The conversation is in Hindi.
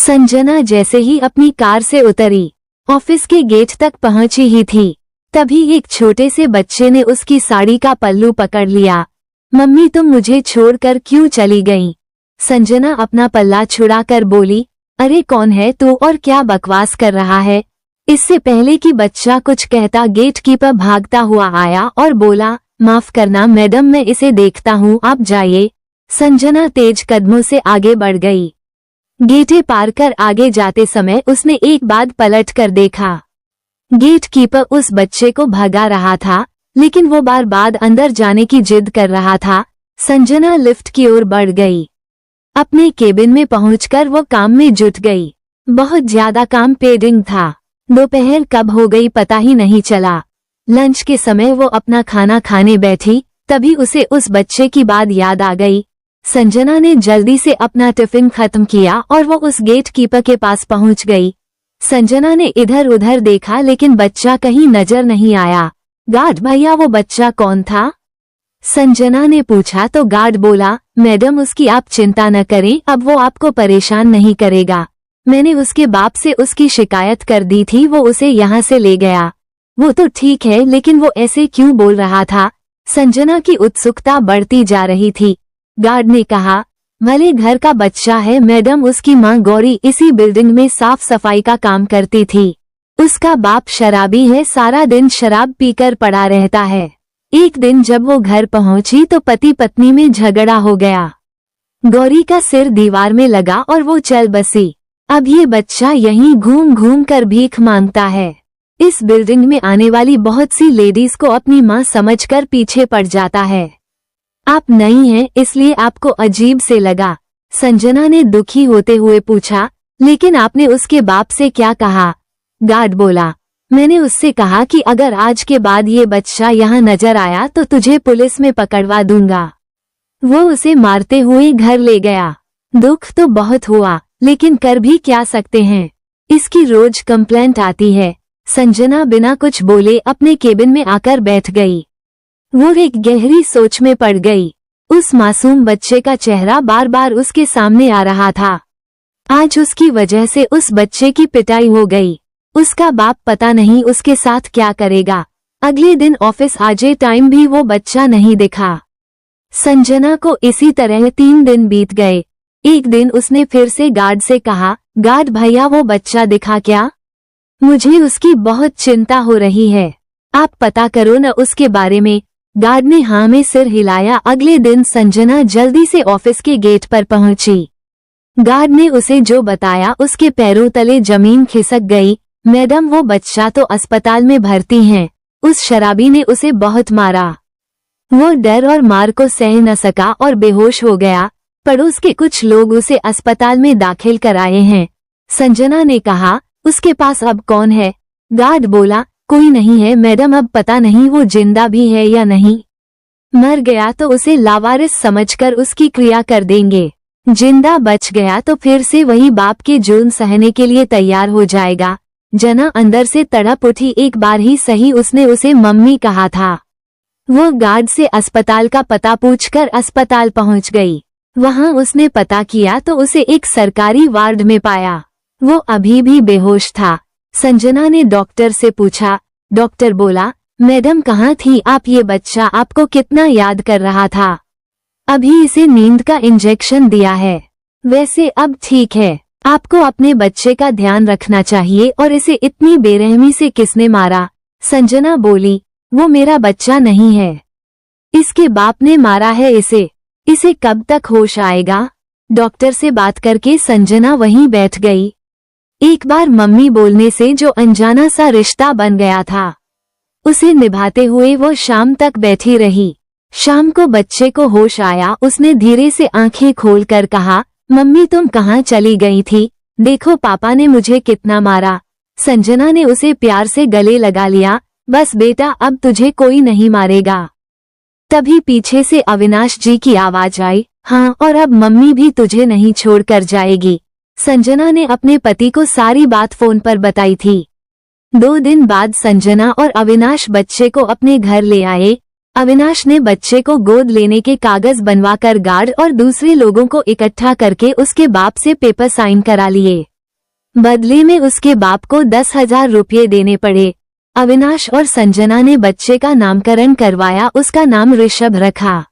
संजना जैसे ही अपनी कार से उतरी, ऑफिस के गेट तक पहुंची ही थी, तभी एक छोटे से बच्चे ने उसकी साड़ी का पल्लू पकड़ लिया। मम्मी तुम मुझे छोड़कर क्यों चली गईं? संजना अपना पल्ला छुड़ाकर बोली, अरे कौन है तू और क्या बकवास कर रहा है? इससे पहले कि बच्चा कुछ कहता गेटकीपर भागता हुआ आया और बोला, माफ करना मैडम मैं इसे देखता हूँ, आप जाइए। संजना तेज कदमों से आगे बढ़ गई। गेटें पार कर आगे जाते समय उसने एक बार पलट कर देखा। गेटकीपर उस बच्चे को भगा रहा था, लेकिन वो बार बार अंदर जाने की जिद कर रहा था। संजना लिफ्ट की ओर बढ़ गई। अपने केबिन में पहुंचकर वो काम में जुट गई। बहुत ज्यादा काम पेंडिंग था। दोपहर कब हो गई पता ही नहीं चला। लंच के समय वो अपना खाना खाने बैठी, तभी उसे उस बच्चे की बात याद आ गई। संजना ने जल्दी से अपना टिफिन खत्म किया और वो उस गेटकीपर के पास पहुंच गई। संजना ने इधर उधर देखा लेकिन बच्चा कहीं नजर नहीं आया। गार्ड भैया वो बच्चा कौन था? संजना ने पूछा तो गार्ड बोला, मैडम उसकी आप चिंता न करें, अब वो आपको परेशान नहीं करेगा। मैंने उसके बाप से उसकी शिकायत कर दी थी, वो उसे यहाँ से ले गया। वो तो ठीक है लेकिन वो ऐसे क्यों बोल रहा था? संजना की उत्सुकता बढ़ती जा रही थी। गार्ड ने कहा, भले घर का बच्चा है मैडम, उसकी माँ गौरी इसी बिल्डिंग में साफ सफाई का काम करती थी। उसका बाप शराबी है, सारा दिन शराब पीकर पड़ा रहता है। एक दिन जब वो घर पहुंची तो पति पत्नी में झगड़ा हो गया। गौरी का सिर दीवार में लगा और वो चल बसी। अब ये बच्चा यहीं घूम घूम कर भीख मांगता है। इस बिल्डिंग में आने वाली बहुत सी लेडीज को अपनी माँ समझकर पीछे पड़ जाता है। आप नई हैं इसलिए आपको अजीब से लगा। संजना ने दुखी होते हुए पूछा, लेकिन आपने उसके बाप से क्या कहा? गार्ड बोला, मैंने उससे कहा कि अगर आज के बाद ये बच्चा यहाँ नजर आया तो तुझे पुलिस में पकड़वा दूंगा। वो उसे मारते हुए घर ले गया। दुख तो बहुत हुआ लेकिन कर भी क्या सकते हैं, इसकी रोज कंप्लेंट आती है। संजना बिना कुछ बोले अपने केबिन में आकर बैठ गई। वो एक गहरी सोच में पड़ गई। उस मासूम बच्चे का चेहरा बार बार उसके सामने आ रहा था। आज उसकी वजह से उस बच्चे की पिटाई हो गई। उसका बाप पता नहीं उसके साथ क्या करेगा। अगले दिन ऑफिस आजे टाइम भी वो बच्चा नहीं दिखा। संजना को इसी तरह 3 दिन बीत गए। एक दिन उसने फिर से गार्ड से कहा, गार्ड भैया वो बच्चा दिखा क्या? मुझे उसकी बहुत चिंता हो रही है, आप पता करो न उसके बारे में। गार्ड ने हाँ में सिर हिलाया। अगले दिन संजना जल्दी से ऑफिस के गेट पर पहुंची। गार्ड ने उसे जो बताया उसके पैरों तले जमीन खिसक गई। मैडम वो बच्चा तो अस्पताल में भर्ती है, उस शराबी ने उसे बहुत मारा। वो डर और मार को सह न सका और बेहोश हो गया। पड़ोस के कुछ लोग उसे अस्पताल में दाखिल कराए हैं। संजना ने कहा, उसके पास अब कौन है? गार्ड बोला, कोई नहीं है मैडम, अब पता नहीं वो जिंदा भी है या नहीं। मर गया तो उसे लावारिस समझकर उसकी क्रिया कर देंगे। जिंदा बच गया तो फिर से वही बाप के जुर्म सहने के लिए तैयार हो जाएगा। जना अंदर से तड़प उठी। एक बार ही सही उसने उसे मम्मी कहा था। वो गार्ड से अस्पताल का पता पूछकर अस्पताल पहुंच गई। वहां उसने पता किया तो उसे एक सरकारी वार्ड में पाया। वो अभी भी बेहोश था। संजना ने डॉक्टर से पूछा। डॉक्टर बोला, मैडम कहाँ थी आप? ये बच्चा आपको कितना याद कर रहा था। अभी इसे नींद का इंजेक्शन दिया है, वैसे अब ठीक है। आपको अपने बच्चे का ध्यान रखना चाहिए। और इसे इतनी बेरहमी से किसने मारा? संजना बोली, वो मेरा बच्चा नहीं है, इसके बाप ने मारा है इसे। इसे कब तक होश आएगा? डॉक्टर से बात करके संजना वहीं बैठ गई। एक बार मम्मी बोलने से जो अनजाना सा रिश्ता बन गया था, उसे निभाते हुए वो शाम तक बैठी रही। शाम को बच्चे को होश आया। उसने धीरे से आंखें खोलकर कहा, मम्मी तुम कहाँ चली गई थी? देखो पापा ने मुझे कितना मारा। संजना ने उसे प्यार से गले लगा लिया। बस बेटा, अब तुझे कोई नहीं मारेगा। तभी पीछे से अविनाश जी की आवाज आई, हाँ और अब मम्मी भी तुझे नहीं छोड़कर जाएगी। संजना ने अपने पति को सारी बात फोन पर बताई थी। 2 दिन बाद संजना और अविनाश बच्चे को अपने घर ले आए। अविनाश ने बच्चे को गोद लेने के कागज बनवाकर गार्ड और दूसरे लोगों को इकट्ठा करके उसके बाप से पेपर साइन करा लिए। बदले में उसके बाप को 10,000 रुपये देने पड़े। अविनाश और संजना ने बच्चे का नामकरण करवाया, उसका नाम ऋषभ रखा।